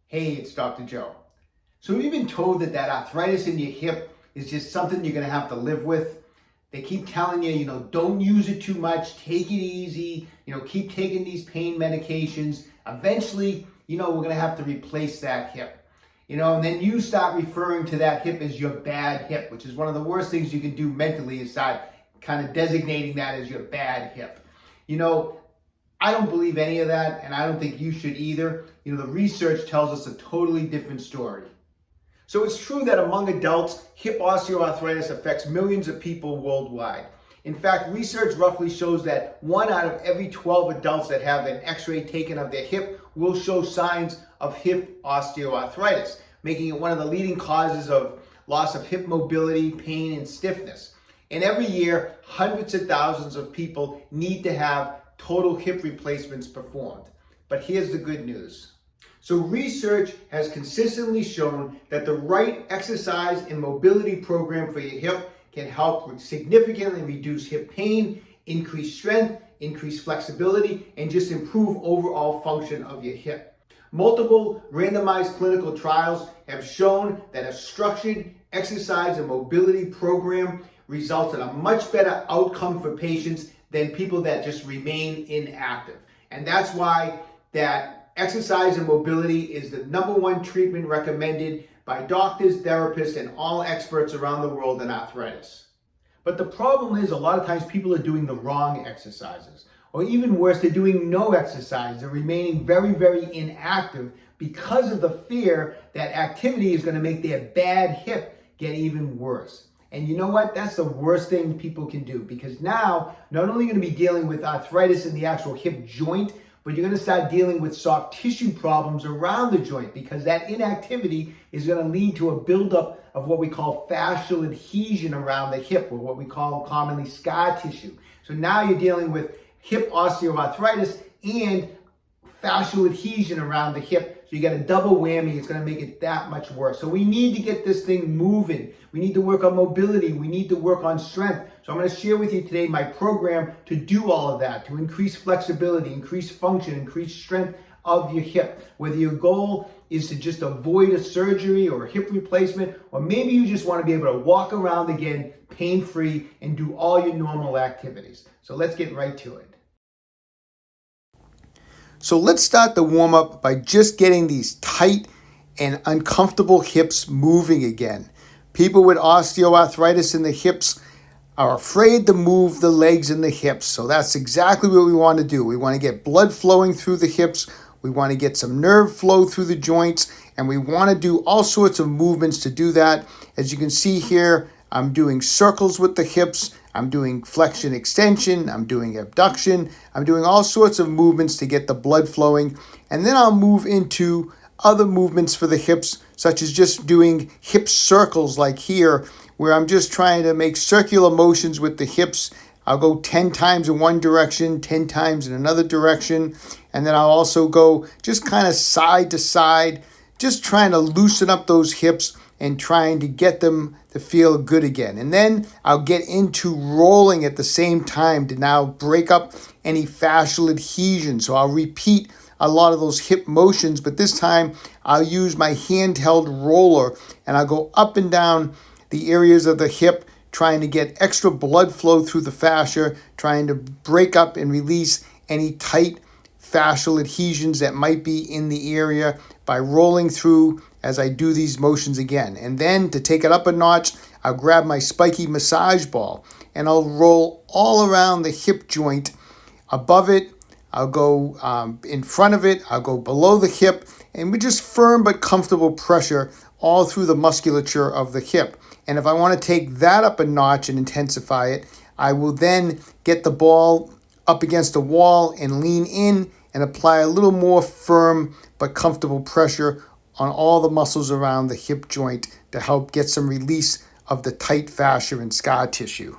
Hey, it's Dr. Joe. So have you been told that arthritis in your hip is just something you're going to have to live with? They keep telling you, don't use it too much, take it easy, keep taking these pain medications. Eventually, we're going to have to replace that hip. And then you start referring to that hip as your bad hip, which is one of the worst things you can do mentally, is start kind of designating that as your bad hip. I don't believe any of that, and I don't think you should either. The research tells us a totally different story. So it's true that among adults, hip osteoarthritis affects millions of people worldwide. In fact, research roughly shows that 1 out of every 12 adults that have an x-ray taken of their hip will show signs of hip osteoarthritis, making it one of the leading causes of loss of hip mobility, pain, and stiffness. And every year, hundreds of thousands of people need to have total hip replacements performed. But here's the good news. So research has consistently shown that the right exercise and mobility program for your hip can help significantly reduce hip pain, increase strength, increase flexibility, and just improve overall function of your hip. Multiple randomized clinical trials have shown that a structured exercise and mobility program results in a much better outcome for patients than people that just remain inactive. And that's why that exercise and mobility is the #1 treatment recommended by doctors, therapists, and all experts around the world in arthritis. But the problem is a lot of times people are doing the wrong exercises. Or even worse, they're doing no exercise. They're remaining very, very inactive because of the fear that activity is going to make their bad hip get even worse. And you know what? That's the worst thing people can do, because now, not only are you going to be dealing with arthritis in the actual hip joint, but you're going to start dealing with soft tissue problems around the joint, because that inactivity is going to lead to a buildup of what we call fascial adhesion around the hip, or what we call commonly scar tissue. So now you're dealing with hip osteoarthritis and fascial adhesion around the hip. So you got a double whammy. It's going to make it that much worse. So we need to get this thing moving. We need to work on mobility. We need to work on strength. So I'm going to share with you today my program to do all of that, to increase flexibility, increase function, increase strength of your hip. Whether your goal is to just avoid a surgery or a hip replacement, or maybe you just want to be able to walk around again pain-free and do all your normal activities. So let's get right to it. So let's start the warm-up by just getting these tight and uncomfortable hips moving again. People with osteoarthritis in the hips are afraid to move the legs and the hips. So that's exactly what we want to do. We want to get blood flowing through the hips. We want to get some nerve flow through the joints. And we want to do all sorts of movements to do that. As you can see here, I'm doing circles with the hips. I'm doing flexion extension, I'm doing abduction, I'm doing all sorts of movements to get the blood flowing. And then I'll move into other movements for the hips, such as just doing hip circles like here, where I'm just trying to make circular motions with the hips. I'll go 10 times in one direction, 10 times in another direction. And then I'll also go just kind of side to side, just trying to loosen up those hips and trying to get them to feel good again. And then I'll get into rolling at the same time to now break up any fascial adhesion. So I'll repeat a lot of those hip motions, but this time I'll use my handheld roller and I'll go up and down the areas of the hip, trying to get extra blood flow through the fascia, trying to break up and release any tight fascial adhesions that might be in the area by rolling through as I do these motions again. And then to take it up a notch, I'll grab my spiky massage ball and I'll roll all around the hip joint. Above it, I'll go in front of it, I'll go below the hip, and with just firm but comfortable pressure all through the musculature of the hip. And if I want to take that up a notch and intensify it, I will then get the ball up against the wall and lean in and apply a little more firm but comfortable pressure on all the muscles around the hip joint to help get some release of the tight fascia and scar tissue.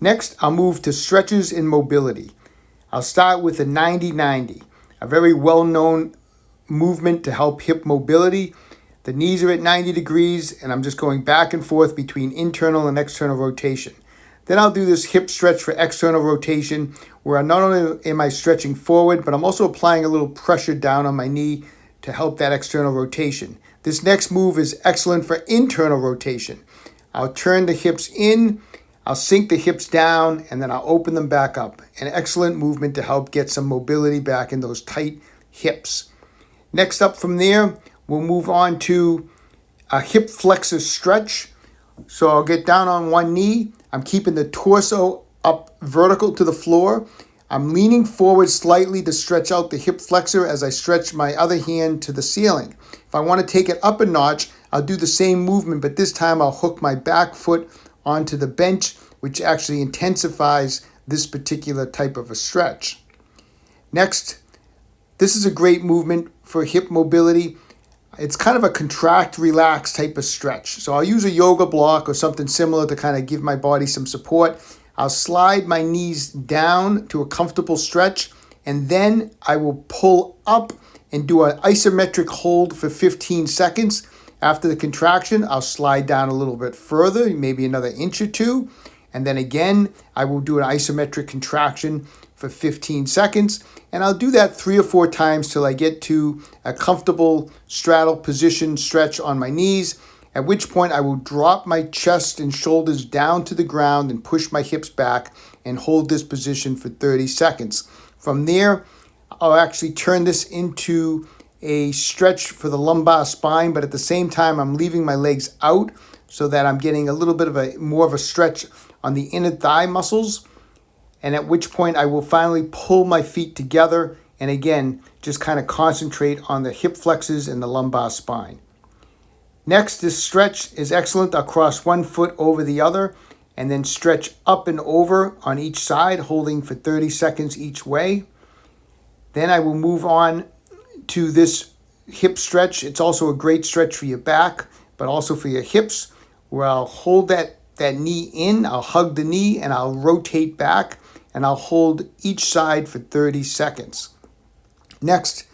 Next, I'll move to stretches and mobility. I'll start with a 90-90, a very well-known movement to help hip mobility. The knees are at 90 degrees, and I'm just going back and forth between internal and external rotation. Then I'll do this hip stretch for external rotation, where not only am I stretching forward, but I'm also applying a little pressure down on my knee to help that external rotation. This next move is excellent for internal rotation. I'll turn the hips in, I'll sink the hips down, and then I'll open them back up. An excellent movement to help get some mobility back in those tight hips. Next up from there, we'll move on to a hip flexor stretch. So I'll get down on one knee. I'm keeping the torso up vertical to the floor. I'm leaning forward slightly to stretch out the hip flexor as I stretch my other hand to the ceiling. If I want to take it up a notch, I'll do the same movement, but this time I'll hook my back foot onto the bench, which actually intensifies this particular type of a stretch. Next, this is a great movement for hip mobility. It's kind of a contract, relax type of stretch. So I'll use a yoga block or something similar to kind of give my body some support. I'll slide my knees down to a comfortable stretch, and then I will pull up and do an isometric hold for 15 seconds. After the contraction, I'll slide down a little bit further, maybe another inch or two. And then again, I will do an isometric contraction for 15 seconds. And I'll do that 3 or 4 times till I get to a comfortable straddle position stretch on my knees, at which point I will drop my chest and shoulders down to the ground and push my hips back and hold this position for 30 seconds. From there, I'll actually turn this into a stretch for the lumbar spine, but at the same time, I'm leaving my legs out so that I'm getting a little bit of more of a stretch on the inner thigh muscles. And at which point I will finally pull my feet together and again, just kind of concentrate on the hip flexors and the lumbar spine. Next, this stretch is excellent. I'll cross one foot over the other and then stretch up and over on each side, holding for 30 seconds each way. Then I will move on to this hip stretch. It's also a great stretch for your back, but also for your hips, where I'll hold that knee in, I'll hug the knee, and I'll rotate back, and I'll hold each side for 30 seconds. Next,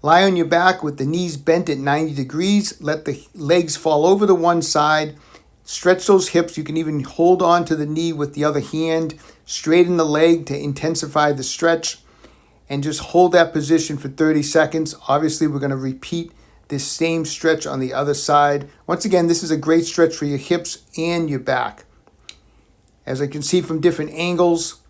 lie on your back with the knees bent at 90 degrees. Let the legs fall over to one side. Stretch those hips. You can even hold on to the knee with the other hand. Straighten the leg to intensify the stretch. And just hold that position for 30 seconds. Obviously, we're going to repeat this same stretch on the other side. Once again, this is a great stretch for your hips and your back. As I can see from different angles,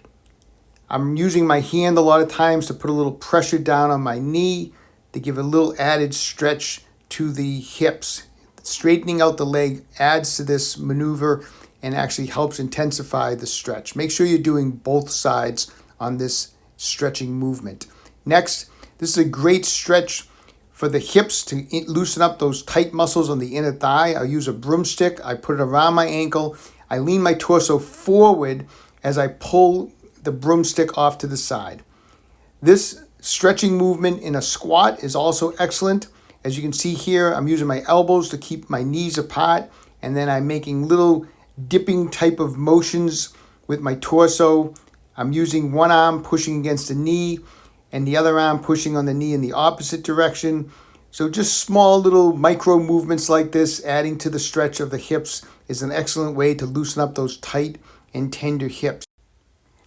I'm using my hand a lot of times to put a little pressure down on my knee to give a little added stretch to the hips. Straightening out the leg adds to this maneuver and actually helps intensify the stretch. Make sure you're doing both sides on this stretching movement. Next, this is a great stretch for the hips to loosen up those tight muscles on the inner thigh. I'll use a broomstick. I put it around my ankle. I lean my torso forward as I pull the broomstick off to the side. This stretching movement in a squat is also excellent. As you can see here, I'm using my elbows to keep my knees apart, and then I'm making little dipping type of motions with my torso. I'm using one arm pushing against the knee and the other arm pushing on the knee in the opposite direction. So just small little micro movements like this, adding to the stretch of the hips, is an excellent way to loosen up those tight and tender hips.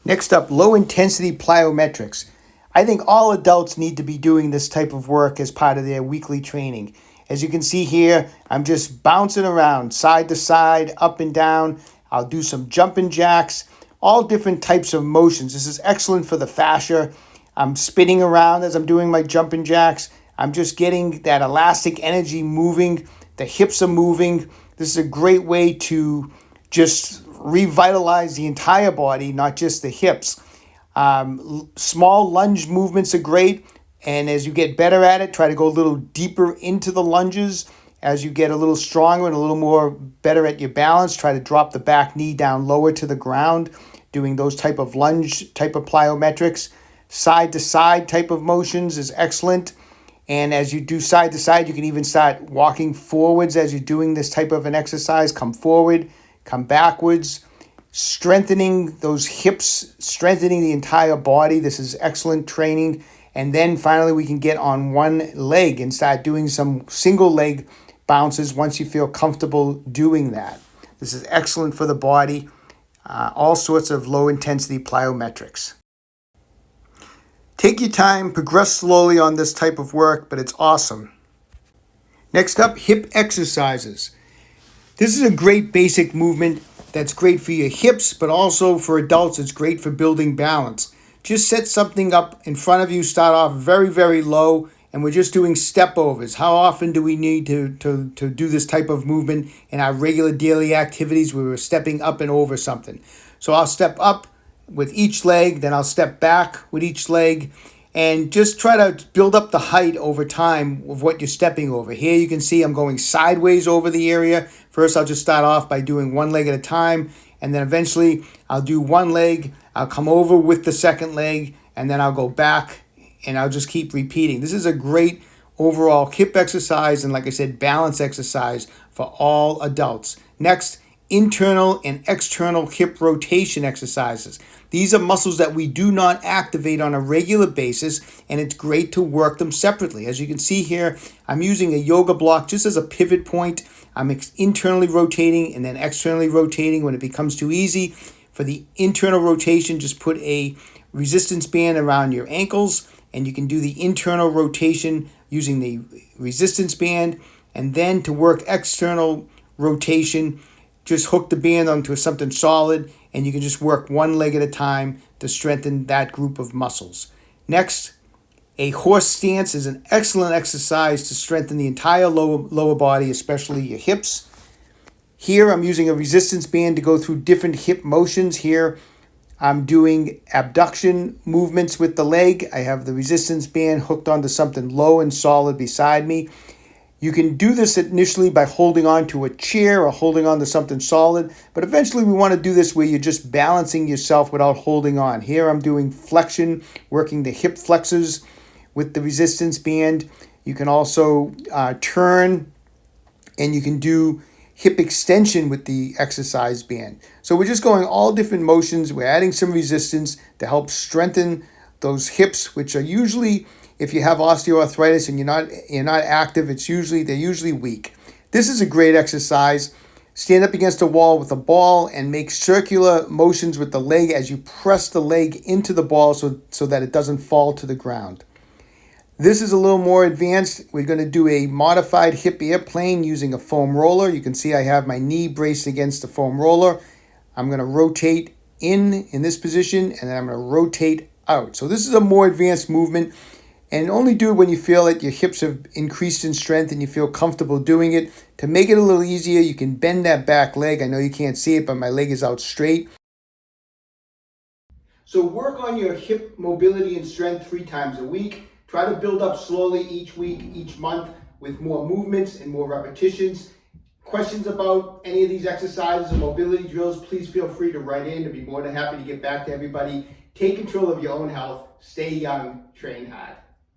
Next up, low intensity plyometrics. I think all adults need to be doing this type of work as part of their weekly training. As you can see here, I'm just bouncing around side to side, up and down. I'll do some jumping jacks, all different types of motions. This is excellent for the fascia. I'm spinning around as I'm doing my jumping jacks. I'm just getting that elastic energy moving. The hips are moving. This is a great way to just revitalize the entire body, not just the hips. Small lunge movements are great. And as you get better at it, try to go a little deeper into the lunges. As you get a little stronger and a little more better at your balance, try to drop the back knee down lower to the ground, doing those type of lunge, type of plyometrics. Side to side type of motions is excellent. And as you do side to side, you can even start walking forwards as you're doing this type of an exercise. Come forward, come backwards, strengthening those hips, strengthening the entire body. This is excellent training. And then finally, we can get on one leg and start doing some single leg bounces once you feel comfortable doing that. This is excellent for the body. All sorts of low intensity plyometrics. Take your time, progress slowly on this type of work, but it's awesome. Next up, hip exercises. This is a great basic movement that's great for your hips, but also for adults, it's great for building balance. Just set something up in front of you, start off very, very low, and we're just doing step overs. How often do we need to do this type of movement in our regular daily activities where we're stepping up and over something? So I'll step up with each leg, then I'll step back with each leg, and just try to build up the height over time of what you're stepping over. Here you can see I'm going sideways over the area. First, I'll just start off by doing one leg at a time, and then eventually I'll do one leg, I'll come over with the second leg, and then I'll go back, and I'll just keep repeating. This is a great overall hip exercise, and like I said, balance exercise for all adults. Next, internal and external hip rotation exercises. These are muscles that we do not activate on a regular basis, and it's great to work them separately. As you can see here, I'm using a yoga block just as a pivot point. I'm internally rotating and then externally rotating when it becomes too easy. For the internal rotation, just put a resistance band around your ankles, and you can do the internal rotation using the resistance band. And then to work external rotation, just hook the band onto something solid, and you can just work one leg at a time to strengthen that group of muscles. Next, a horse stance is an excellent exercise to strengthen the entire lower body, especially your hips. Here I'm using a resistance band to go through different hip motions. Here I'm doing abduction movements with the leg. I have the resistance band hooked onto something low and solid beside me. You can do this initially by holding on to a chair or holding on to something solid, but eventually we want to do this where you're just balancing yourself without holding on. Here I'm doing flexion, working the hip flexors with the resistance band. You can also turn, and you can do hip extension with the exercise band. So we're just going all different motions. We're adding some resistance to help strengthen those hips, which are usually, if you have osteoarthritis and you're not active, they're usually weak. This is a great exercise. Stand up against a wall with a ball and make circular motions with the leg as you press the leg into the ball so that it doesn't fall to the ground. This is a little more advanced. We're going to do a modified hip airplane using a foam roller. You can see I have my knee braced against the foam roller. I'm going to rotate in this position, and then I'm going to rotate out. So this is a more advanced movement. And only do it when you feel that your hips have increased in strength and you feel comfortable doing it. To make it a little easier, you can bend that back leg. I know you can't see it, but my leg is out straight. So work on your hip mobility and strength 3 times a week. Try to build up slowly each week, each month with more movements and more repetitions. Questions about any of these exercises or mobility drills, please feel free to write in. I'd be more than happy to get back to everybody. Take control of your own health. Stay young, train hard.